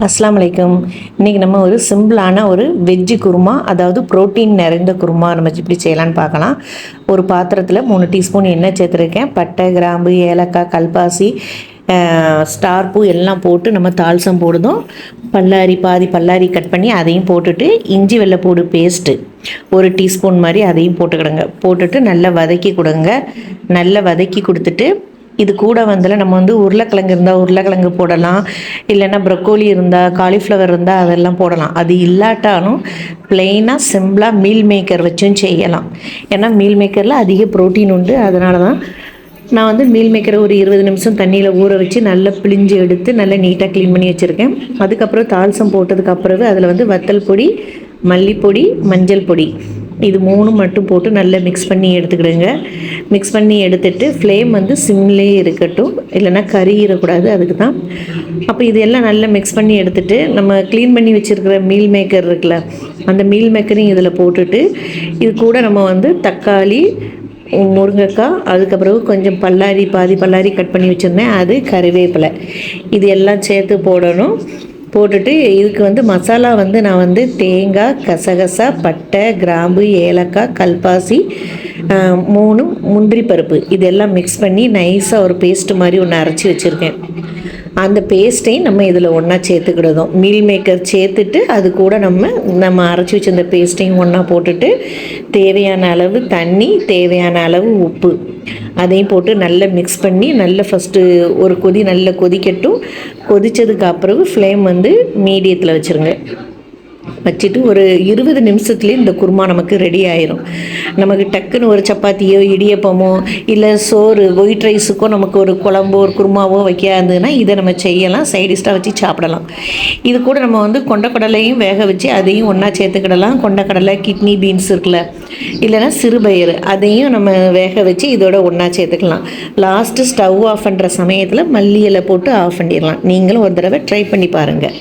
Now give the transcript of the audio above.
அஸ்ஸலாமு அலைக்கும். இன்றைக்கி நம்ம ஒரு சிம்பிளான ஒரு வெஜ்ஜு குருமா, அதாவது ப்ரோட்டீன் நிறைந்த குருமா நம்ம எப்படி செய்யலான்னு பார்க்கலாம். ஒரு பாத்திரத்தில் 3 டீஸ்பூன் எண்ணெய் சேர்த்துருக்கேன். பட்டை, கிராம்பு, ஏலக்காய், கல்பாசி, ஸ்டார் பூ எல்லாம் போட்டு நம்ம தாளிசம் போடுதோம். பாதி பல்லாரி கட் பண்ணி அதையும் போட்டுட்டு, இஞ்சி வெள்ளைப்பூடு பேஸ்ட்டு 1 டீஸ்பூன் மாதிரி அதையும் போட்டுட்டு நல்லா வதக்கி கொடுங்க. நல்லா வதக்கி கொடுத்துட்டு, இது கூட நம்ம உருளைக்கிழங்கு இருந்தால் உருளைக்கிழங்கு போடலாம், இல்லைன்னா ப்ரொக்கோலி இருந்தால், காலிஃப்ளவர் இருந்தால் அதெல்லாம் போடலாம். அது இல்லாட்டாலும் ப்ளெயினாக சிம்பிளாக மீல் மேக்கர் வச்சும் செய்யலாம். ஏன்னா மீல் மேக்கரில் அதிக ப்ரோட்டீன் உண்டு. அதனால தான் நான் மீல் மேக்கரை ஒரு 20 நிமிஷம் தண்ணியில் ஊற வச்சு நல்லா பிழிஞ்சு எடுத்து நல்லா நீட்டாக க்ளீன் பண்ணி வச்சுருக்கேன். அதுக்கப்புறம் தாளிசம் போட்டதுக்கப்புறம் அதில் வத்தல் பொடி, மல்லிப்பொடி, மஞ்சள் பொடி, இது 3 மட்டும் போட்டு நல்லா மிக்ஸ் பண்ணி எடுத்துக்கிடுங்க. மிக்ஸ் பண்ணி எடுத்துகிட்டு ஃப்ளேம் சிம்லேயே இருக்கட்டும், இல்லைன்னா கறியிடக்கூடாது, அதுக்கு தான். அப்போ இதெல்லாம் நல்லா மிக்ஸ் பண்ணி எடுத்துகிட்டு, நம்ம க்ளீன் பண்ணி வச்சுருக்கிற மீல் மேக்கர் இருக்குல்ல, அந்த மீல் மேக்கரையும் இதில் போட்டுட்டு, இது கூட நம்ம தக்காளி, முருங்கைக்காய், அதுக்கப்புறம் கொஞ்சம் பாதி பல்லாரி கட் பண்ணி வச்சுருந்தேன், அது கறிவேப்பிலை, இது எல்லாம் சேர்த்து போடணும். போட்டுட்டு இதுக்கு மசாலா நான் தேங்காய், கசகசா, பட்டை, கிராம்பு, ஏலக்காய், கல்பாசி, 3 முந்திரி பருப்பு, இதெல்லாம் மிக்ஸ் பண்ணி நைஸாக ஒரு பேஸ்ட்டு மாதிரி ஒன்று அரைச்சி வச்சுருக்கேன். அந்த பேஸ்ட்டையும் நம்ம இதில் ஒன்றா சேர்த்துக்கிடுதோம். மீல் மேக்கர் சேர்த்துட்டு அது கூட நம்ம அரைச்சி வச்சுருந்த பேஸ்ட்டையும் ஒன்றா போட்டுட்டு, தேவையான அளவு தண்ணி, தேவையான அளவு உப்பு, அதையும் போட்டு நல்லா மிக்ஸ் பண்ணி நல்லா ஃபஸ்ட்டு ஒரு கொதி நல்லா கொதிக்கட்டும். கொதித்ததுக்கு அப்புறம் ஃப்ளேம் மீடியத்தில் வச்சுருங்க. வச்சுட்டு ஒரு 20 நிமிஷத்துலேயே இந்த குருமா நமக்கு ரெடி ஆயிரும். நமக்கு டக்குன்னு ஒரு சப்பாத்தியோ, இடியப்பமோ, இல்லை சோறு, ஒயிட் ரைஸுக்கோ நமக்கு ஒரு குழம்போ ஒரு குருமாவோ வைக்காதுன்னா இதை நம்ம செய்யலாம், சைடிஷ்டாக வச்சு சாப்பிடலாம். இது கூட நம்ம கொண்டக்கடலையும் வேக வச்சு அதையும் ஒன்றா சேர்த்துக்கிடலாம். கொண்டக்கடலை, கிட்னி பீன்ஸ் இருக்குல்ல, இல்லைன்னா சிறுபயிறு, அதையும் நம்ம வேக வச்சு இதோட ஒன்றா சேர்த்துக்கலாம். லாஸ்ட்டு ஸ்டவ் ஆஃப் பண்ணுற சமயத்தில் மல்லி இலை போட்டு ஆஃப் பண்ணிடலாம். நீங்களும் ஒரு தடவை ட்ரை பண்ணி பாருங்கள்.